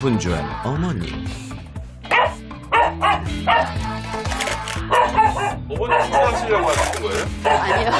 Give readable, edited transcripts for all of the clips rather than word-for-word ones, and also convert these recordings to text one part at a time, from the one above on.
분주한 어머니. 어머니 주문하시려고 하시는 거예요? 아니요.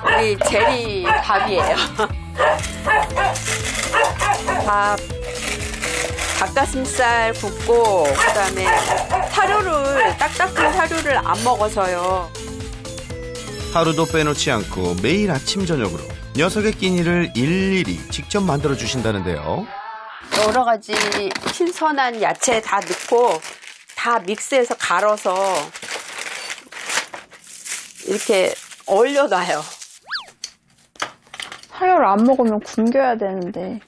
우리 제리 밥이에요. 밥, 닭가슴살 굽고, 그다음에 사료를, 딱딱한 사료를 안 먹어서요. 하루도 빼놓지 않고 매일 아침 저녁으로 녀석의 끼니를 일일이 직접 만들어 주신다는데요. 여러 가지 신선한 야채 다 넣고 다 믹스해서 갈아서 이렇게 얼려놔요. 사료를 안 먹으면 굶겨야 되는데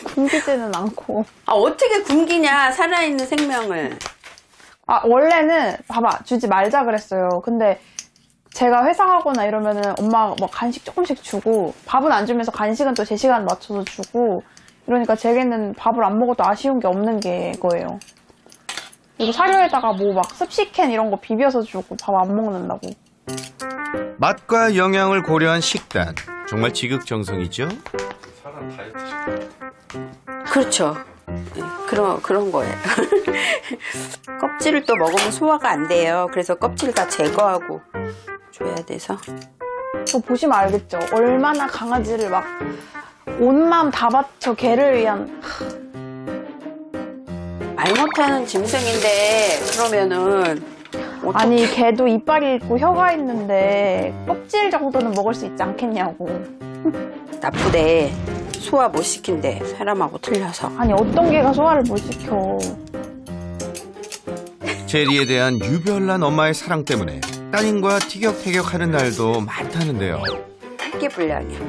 굶기지는 않고. 아, 어떻게 굶기냐, 살아있는 생명을. 아, 원래는 봐봐 주지 말자 그랬어요. 근데 제가 회사 가거나 이러면은 엄마가 뭐 간식 조금씩 주고, 밥은 안 주면서 간식은 또 제 시간 맞춰서 주고, 이러니까 제게는 밥을 안 먹어도 아쉬운 게 없는 게 거예요. 그리고 사료에다가 뭐 막 습식캔 이런 거 비벼서 주고 밥 안 먹는다고. 맛과 영양을 고려한 식단, 정말 지극정성이죠? 사람 다이어트 시켜. 그렇죠. 네, 그런 거예요. 껍질을 또 먹으면 소화가 안 돼요. 그래서 껍질 다 제거하고 줘야 돼서. 또 보시면 알겠죠. 얼마나 강아지를 막 온 마음 다 바쳐 걔를 위한. 말 못하는 짐승인데 그러면은 아니 걔도 이빨이 있고 혀가 있는데 껍질 정도는 먹을 수 있지 않겠냐고. 나쁘대. 소화 못 시킨대. 사람하고 틀려서. 아니 어떤 개가 소화를 못 시켜. 제리에 대한 유별난 엄마의 사랑 때문에 따님과 티격태격하는 날도 많다는데요. 희귀불량이야.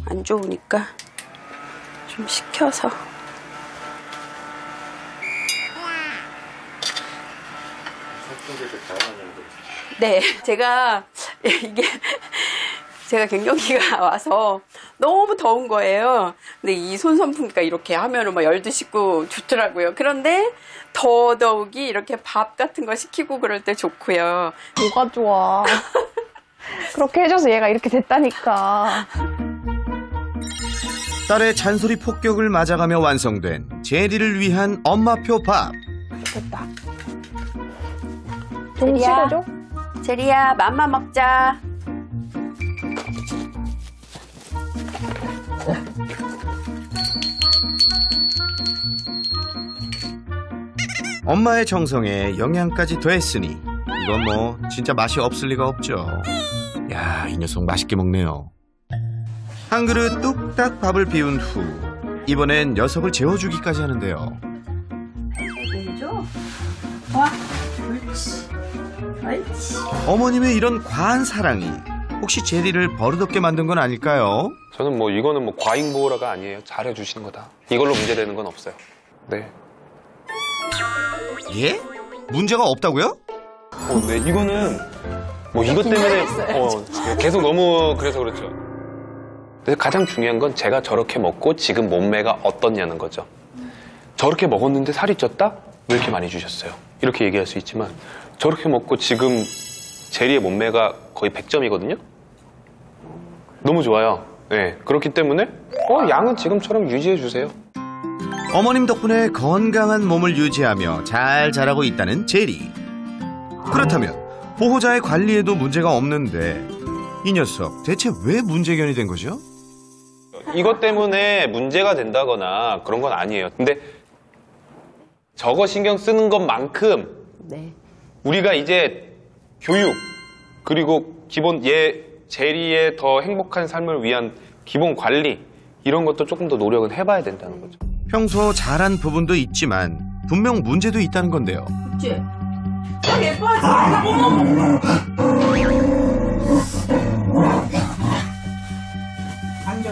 안 좋으니까 좀 식혀서. 네, 제가 갱년기가 와서 너무 더운 거예요. 근데 이 손선풍기가 이렇게 하면은 막 열도 식고 좋더라고요. 그런데 더더욱이 이렇게 밥 같은 거 시키고 그럴 때 좋고요. 뭐가 좋아. 그렇게 해줘서 얘가 이렇게 됐다니까. 딸의 잔소리 폭격을 맞아가며 완성된 제리를 위한 엄마표 밥. 됐다. 좀 제리야. 식어줘? 제리야, 맘마 먹자. 엄마의 정성에 영양까지 더했으니 이건 뭐 진짜 맛이 없을 리가 없죠. 야, 이 녀석 맛있게 먹네요. 한 그릇 뚝딱 밥을 비운 후 이번엔 녀석을 재워주기까지 하는데요. 와, 옳지. 옳지. 어머님의 이런 과한 사랑이 혹시 제리를 버릇없게 만든 건 아닐까요? 저는 뭐 이거는 뭐 과잉보호라가 아니에요. 잘해주시는 거다. 이걸로 문제되는 건 없어요. 네. 예? 문제가 없다고요? 네. 이거는 뭐 이것 때문에 계속 너무 그래서 그렇죠. 근데 가장 중요한 건 제가 저렇게 먹고 지금 몸매가 어떻냐는 거죠. 저렇게 먹었는데 살이 쪘다? 왜 이렇게 많이 주셨어요? 이렇게 얘기할 수 있지만 저렇게 먹고 지금 제리의 몸매가 거의 100점이거든요? 너무 좋아요. 네. 그렇기 때문에 양은 지금처럼 유지해 주세요. 어머님 덕분에 건강한 몸을 유지하며 잘 자라고 있다는 제리. 그렇다면 보호자의 관리에도 문제가 없는데 이 녀석 대체 왜 문제견이 된 거죠? 이것 때문에 문제가 된다거나 그런 건 아니에요. 근데 저거 신경 쓰는 것만큼 네. 우리가 이제 교육 그리고 기본 제리의 더 행복한 삶을 위한 기본 관리 이런 것도 조금 더 노력은 해봐야 된다는 거죠. 평소 잘한 부분도 있지만 분명 문제도 있다는 건데요. 그치? 딱 예뻐하지. 앉아.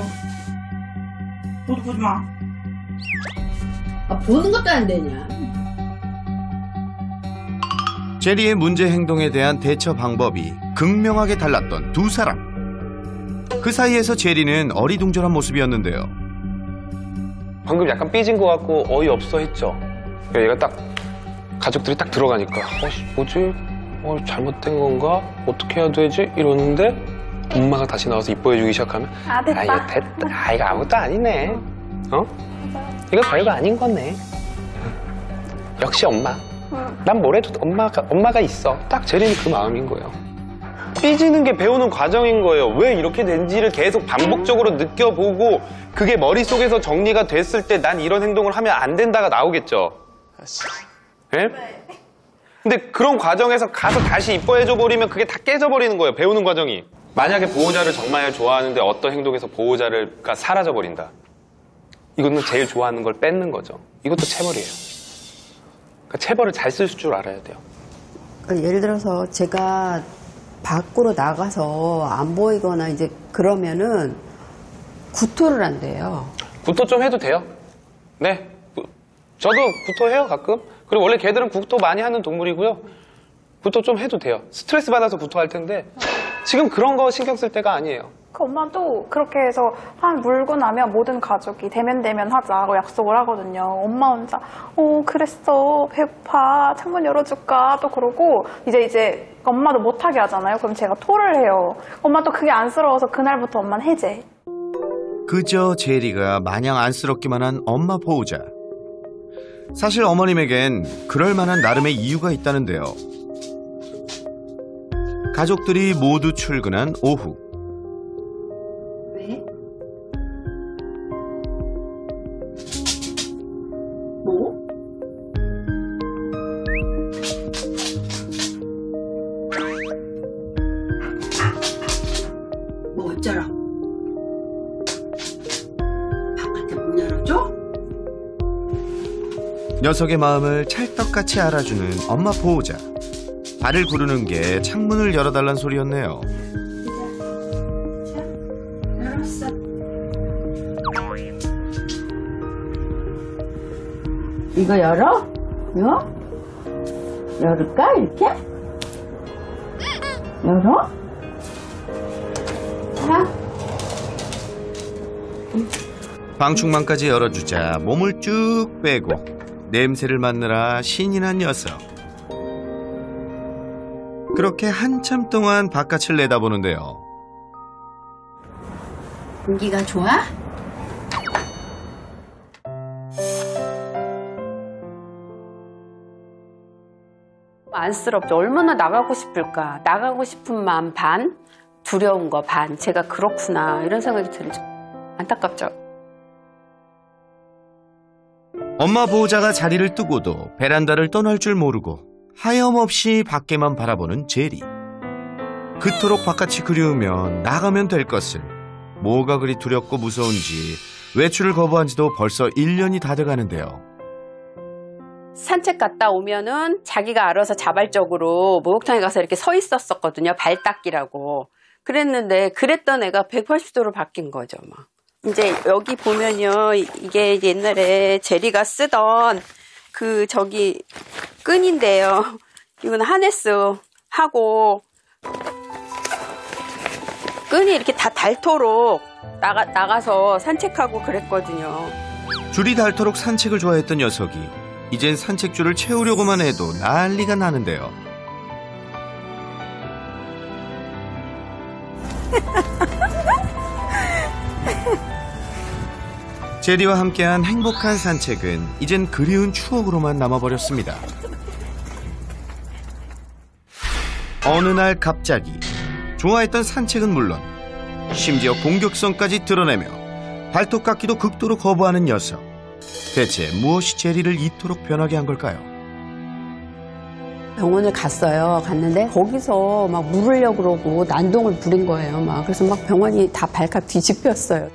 너도 보지 마. 아, 보는 것도 안 되냐? 제리의 문제 행동에 대한 대처 방법이 극명하게 달랐던 두 사람. 그 사이에서 제리는 어리둥절한 모습이었는데요. 방금 약간 삐진 것 같고 어이없어 했죠. 얘가 딱 가족들이 딱 들어가니까 뭐지? 잘못된 건가? 어떻게 해야 되지? 이러는데 엄마가 다시 나와서 이뻐해주기 시작하면 됐다. 이거 됐다. 이거 아무것도 아니네. 어? 이거 별거 아닌 거네. 역시 엄마. 난 뭐래도 엄마가 있어. 딱 제리는 그 마음인 거예요. 삐지는 게 배우는 과정인 거예요. 왜 이렇게 된지를 계속 반복적으로 느껴보고 그게 머릿속에서 정리가 됐을 때 난 이런 행동을 하면 안 된다가 나오겠죠. 네? 근데 그런 과정에서 가서 다시 이뻐해줘 버리면 그게 다 깨져버리는 거예요. 배우는 과정이. 만약에 보호자를 정말 좋아하는데 어떤 행동에서 보호자가 사라져 버린다. 이거는 제일 좋아하는 걸 뺏는 거죠. 이것도 체벌이에요. 그러니까 체벌을 잘 쓸 줄 알아야 돼요. 예를 들어서 제가 밖으로 나가서 안 보이거나 이제 그러면은 구토를 한대요. 구토 좀 해도 돼요. 네. 저도 구토해요, 가끔. 그리고 원래 개들은 구토 많이 하는 동물이고요. 구토 좀 해도 돼요. 스트레스 받아서 구토할 텐데 지금 그런 거 신경 쓸 때가 아니에요. 그 엄마도 그렇게 해서 한 물고 나면 모든 가족이 대면대면 하자고 약속을 하거든요. 엄마 혼자 그랬어 배고파 창문 열어줄까 또 그러고 이제 엄마도 못하게 하잖아요. 그럼 제가 토를 해요. 엄마 또 그게 안쓰러워서 그날부터 엄마는 해제. 그저 제리가 마냥 안쓰럽기만 한 엄마 보호자. 사실 어머님에겐 그럴 만한 나름의 이유가 있다는데요. 가족들이 모두 출근한 오후. 왜? 뭐? 뭐 어쩌라고? 바깥에 문 열어줘? 녀석의 마음을 찰떡같이 알아주는 엄마 보호자. 발을 구르는 게 창문을 열어달란 소리였네요. 열었어. 이거 열어? 열을까 이렇게? 열어? 자. 방충망까지 열어주자 몸을 쭉 빼고 냄새를 맡느라 신이 난 녀석. 그렇게 한참 동안 바깥을 내다보는데요. 공기가 좋아? 안쓰럽죠. 얼마나 나가고 싶을까. 나가고 싶은 마음 반, 두려운 거 반. 제가 그렇구나 이런 생각이 들죠. 안타깝죠. 엄마 보호자가 자리를 뜨고도 베란다를 떠날 줄 모르고 하염없이 밖에만 바라보는 제리. 그토록 바깥이 그리우면 나가면 될 것을. 뭐가 그리 두렵고 무서운지 외출을 거부한 지도 벌써 1년이 다 돼가는데요. 산책 갔다 오면은 자기가 알아서 자발적으로 목욕탕에 가서 이렇게 서 있었었거든요. 발 닦기라고. 그랬는데 그랬던 애가 180도로 바뀐 거죠. 막. 이제 여기 보면요. 이게 옛날에 제리가 쓰던 그 끈인데요. 이건 하네스 하고 끈이 이렇게 다 닳도록 나가서 산책하고 그랬거든요. 줄이 닳도록 산책을 좋아했던 녀석이 이젠 산책줄을 채우려고만 해도 난리가 나는데요. 제리와 함께한 행복한 산책은 이젠 그리운 추억으로만 남아버렸습니다. 어느 날 갑자기 좋아했던 산책은 물론 심지어 공격성까지 드러내며 발톱 깎기도 극도로 거부하는 녀석. 대체 무엇이 제리를 이토록 변하게 한 걸까요? 병원을 갔는데 거기서 막 물으려고 그러고 난동을 부린 거예요. 그래서 막 병원이 다 발칵 뒤집혔어요.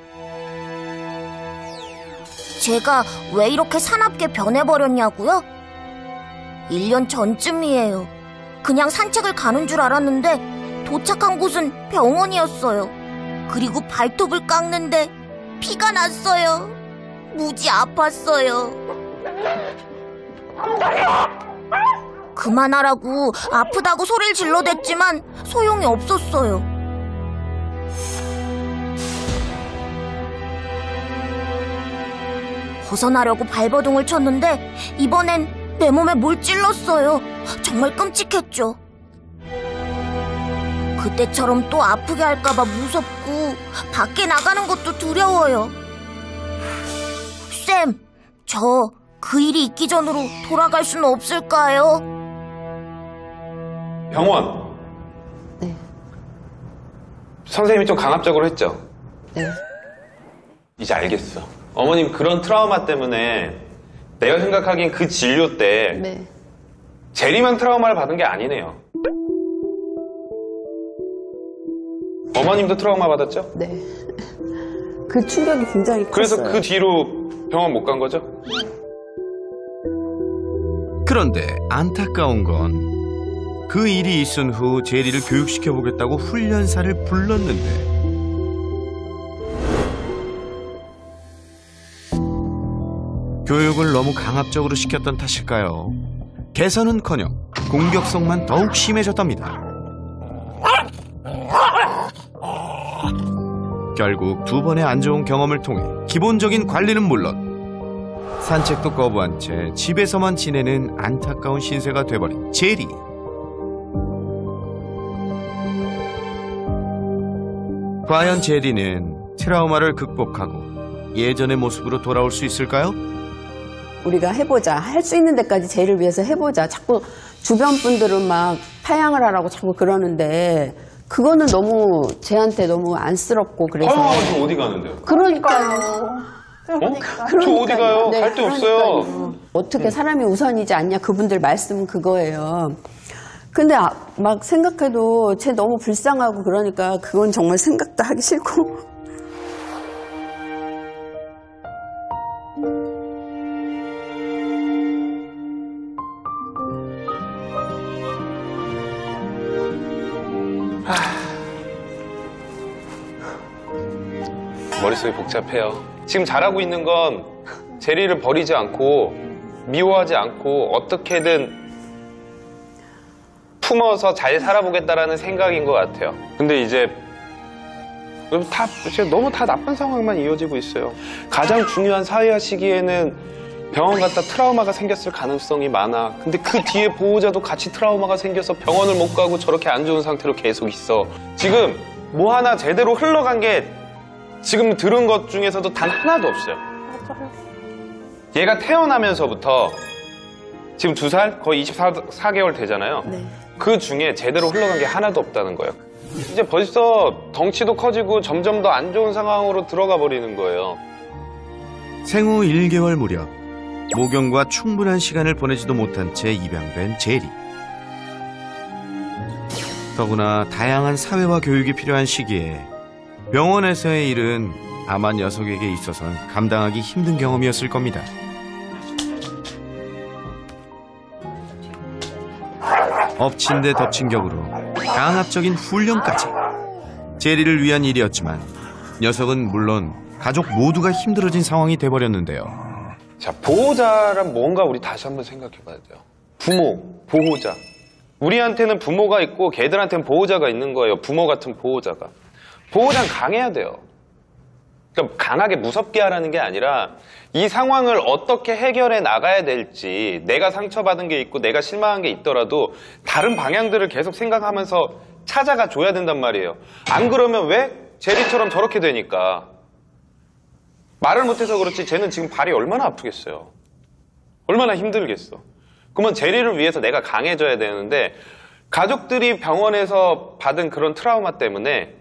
제가 왜 이렇게 사납게 변해버렸냐고요? 1년 전쯤이에요. 그냥 산책을 가는 줄 알았는데 도착한 곳은 병원이었어요. 그리고 발톱을 깎는데 피가 났어요. 무지 아팠어요. 그만하라고 아프다고 소리를 질러댔지만 소용이 없었어요. 벗어나려고 발버둥을 쳤는데 이번엔 내 몸에 뭘 찔렀어요. 정말 끔찍했죠. 그때처럼 또 아프게 할까봐 무섭고 밖에 나가는 것도 두려워요. 쌤, 저 그 일이 있기 전으로 돌아갈 수는 없을까요? 병원. 네. 선생님이 좀 강압적으로 했죠? 네. 이제 알겠어. 어머님 그런 트라우마 때문에 내가 생각하기엔 그 진료 때 네. 제리만 트라우마를 받은 게 아니네요. 어머님도 트라우마 받았죠? 네. 그 충격이 굉장히 컸어요. 그래서 그 뒤로 병원 못 간 거죠? 그런데 안타까운 건 그 일이 있은 후 제리를 교육시켜보겠다고 훈련사를 불렀는데 교육을 너무 강압적으로 시켰던 탓일까요? 개선은커녕 공격성만 더욱 심해졌답니다. 결국 두 번의 안 좋은 경험을 통해 기본적인 관리는 물론 산책도 거부한 채 집에서만 지내는 안타까운 신세가 돼버린 제리. 과연 제리는 트라우마를 극복하고 예전의 모습으로 돌아올 수 있을까요? 우리가 해보자. 할 수 있는 데까지 쟤를 위해서 해보자. 자꾸 주변 분들은 막 파양을 하라고 자꾸 그러는데 그거는 너무 쟤한테 너무 안쓰럽고 그래서. 저 어디 가는데요? 그러니까요. 저 어디 가요? 갈 데 없어요. 어떻게 사람이 우선이지 않냐 그분들 말씀은 그거예요. 근데 막 생각해도 쟤 너무 불쌍하고 그러니까 그건 정말 생각도 하기 싫고. 머릿속이 복잡해요. 지금 잘하고 있는 건 제리를 버리지 않고 미워하지 않고 어떻게든 품어서 잘 살아보겠다라는 생각인 것 같아요. 근데 이제 너무 다 나쁜 상황만 이어지고 있어요. 가장 중요한 사회화 시기에는 병원 갔다 트라우마가 생겼을 가능성이 많아. 근데 그 뒤에 보호자도 같이 트라우마가 생겨서 병원을 못 가고 저렇게 안 좋은 상태로 계속 있어. 지금 뭐 하나 제대로 흘러간 게 지금 들은 것 중에서도 단 하나도 없어요. 얘가 태어나면서부터 지금 2살? 거의 24개월 되잖아요. 네. 그 중에 제대로 흘러간 게 하나도 없다는 거예요. 이제 벌써 덩치도 커지고 점점 더 안 좋은 상황으로 들어가 버리는 거예요. 생후 1개월 무렵 모경과 충분한 시간을 보내지도 못한 채 입양된 제리. 더구나 다양한 사회화 교육이 필요한 시기에 병원에서의 일은 아마 녀석에게 있어서는 감당하기 힘든 경험이었을 겁니다. 엎친 데 덮친 격으로 강압적인 훈련까지. 제리를 위한 일이었지만 녀석은 물론 가족 모두가 힘들어진 상황이 돼버렸는데요. 자, 보호자란 뭔가 우리 다시 한번 생각해 봐야 돼요. 부모, 보호자. 우리한테는 부모가 있고 걔들한테는 보호자가 있는 거예요. 부모 같은 보호자가. 보호자는 강해야 돼요. 그러니까 강하게 무섭게 하라는 게 아니라 이 상황을 어떻게 해결해 나가야 될지, 내가 상처받은 게 있고 내가 실망한 게 있더라도 다른 방향들을 계속 생각하면서 찾아가 줘야 된단 말이에요. 안 그러면 왜? 제리처럼 저렇게 되니까. 말을 못해서 그렇지 쟤는 지금 발이 얼마나 아프겠어요. 얼마나 힘들겠어. 그러면 제리를 위해서 내가 강해져야 되는데 가족들이 병원에서 받은 그런 트라우마 때문에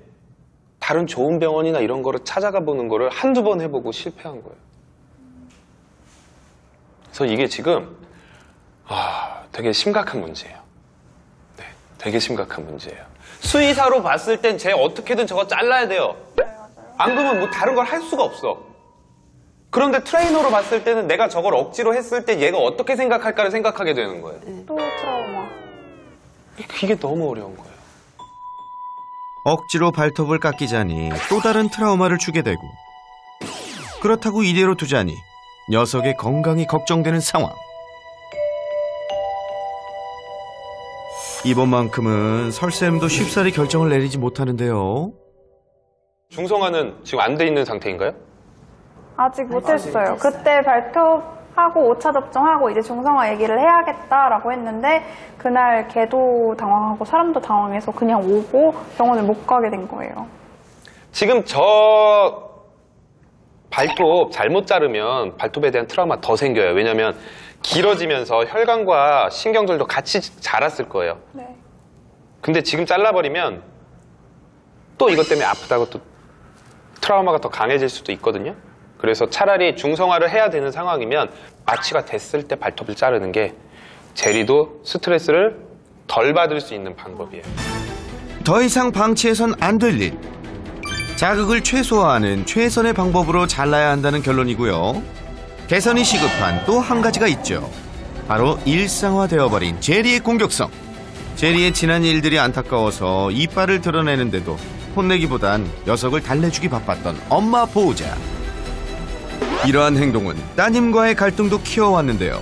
다른 좋은 병원이나 이런 거를 찾아가 보는 거를 한두 번 해보고 실패한 거예요. 그래서 이게 지금 되게 심각한 문제예요. 네, 되게 심각한 문제예요. 수의사로 봤을 땐 쟤 어떻게든 저거 잘라야 돼요. 안 그러면 뭐 다른 걸 할 수가 없어. 그런데 트레이너로 봤을 때는 내가 저걸 억지로 했을 때 얘가 어떻게 생각할까를 생각하게 되는 거예요. 또 트라우마. 이게 너무 어려운 거예요. 억지로 발톱을 깎이자니 또 다른 트라우마를 주게 되고, 그렇다고 이대로 두자니 녀석의 건강이 걱정되는 상황. 이번만큼은 설쌤도 쉽사리 결정을 내리지 못하는데요. 중성화는 지금 안 돼 있는 상태인가요? 아직 못했어요. 그때 발톱하고 5차 접종하고 이제 중성화 얘기를 해야겠다라고 했는데 그날 걔도 당황하고 사람도 당황해서 그냥 오고 병원을 못 가게 된 거예요. 지금 저 발톱 잘못 자르면 발톱에 대한 트라우마 더 생겨요. 왜냐면 길어지면서 혈관과 신경절도 같이 자랐을 거예요. 네. 근데 지금 잘라버리면 또 이것 때문에 아프다고 또 트라우마가 더 강해질 수도 있거든요. 그래서 차라리 중성화를 해야 되는 상황이면 마취가 됐을 때 발톱을 자르는 게 제리도 스트레스를 덜 받을 수 있는 방법이에요. 더 이상 방치해선 안 될 일. 자극을 최소화하는 최선의 방법으로 잘라야 한다는 결론이고요. 개선이 시급한 또 한 가지가 있죠. 바로 일상화되어버린 제리의 공격성. 제리의 지난 일들이 안타까워서 이빨을 드러내는데도 혼내기보단 녀석을 달래주기 바빴던 엄마 보호자. 이러한 행동은 따님과의 갈등도 키워왔는데요.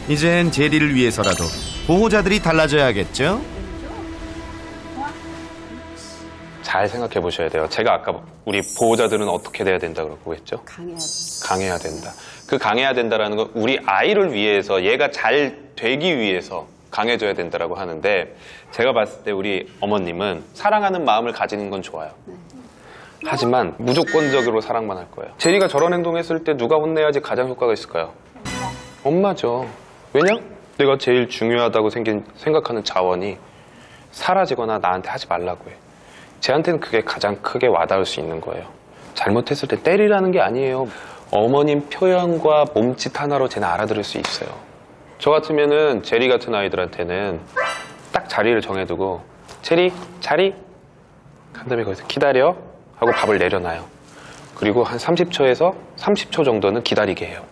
이젠 제리를 위해서라도 보호자들이 달라져야겠죠? 잘 생각해 보셔야 돼요. 제가 아까 우리 보호자들은 어떻게 돼야 된다 그러고 했죠? 강해야 된다. 그 강해야 된다라는 건 우리 아이를 위해서 얘가 잘 되기 위해서 강해져야 된다라고 하는데 제가 봤을 때 우리 어머님은 사랑하는 마음을 가지는 건 좋아요. 하지만 무조건적으로 사랑만 할 거예요. 제리가 저런 행동했을 때 누가 혼내야지 가장 효과가 있을까요? 엄마죠. 왜냐? 내가 제일 중요하다고 생각하는 자원이 사라지거나 나한테 하지 말라고 해. 쟤한테는 그게 가장 크게 와닿을 수 있는 거예요. 잘못했을 때 때리라는 게 아니에요. 어머님 표현과 몸짓 하나로 쟤는 알아들을 수 있어요. 저 같으면은 제리 같은 아이들한테는 딱 자리를 정해두고 제리 자리 한 다음에 거기서 기다려 하고 밥을 내려놔요. 그리고 한 30초에서 30초 정도는 기다리게 해요.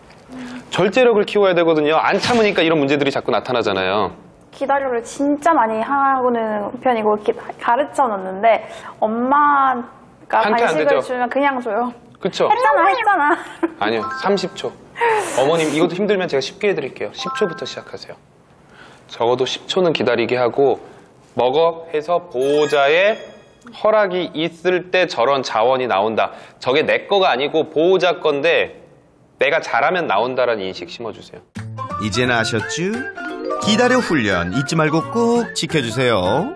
절제력을 키워야 되거든요. 안 참으니까 이런 문제들이 자꾸 나타나잖아요. 기다려를 진짜 많이 하고는 편이고 가르쳐 놨는데 엄마가 한테 안 되죠? 간식을 주면 그냥 줘요. 그쵸? 했잖아. 아니요, 30초. 어머님 이것도 힘들면 제가 쉽게 해드릴게요. 10초부터 시작하세요. 적어도 10초는 기다리게 하고 먹어 해서 보호자의 허락이 있을 때 저런 자원이 나온다. 저게 내 거가 아니고 보호자 건데 내가 잘하면 나온다라는 인식 심어주세요. 이제는 아셨죠? 기다려 훈련 잊지 말고 꼭 지켜주세요.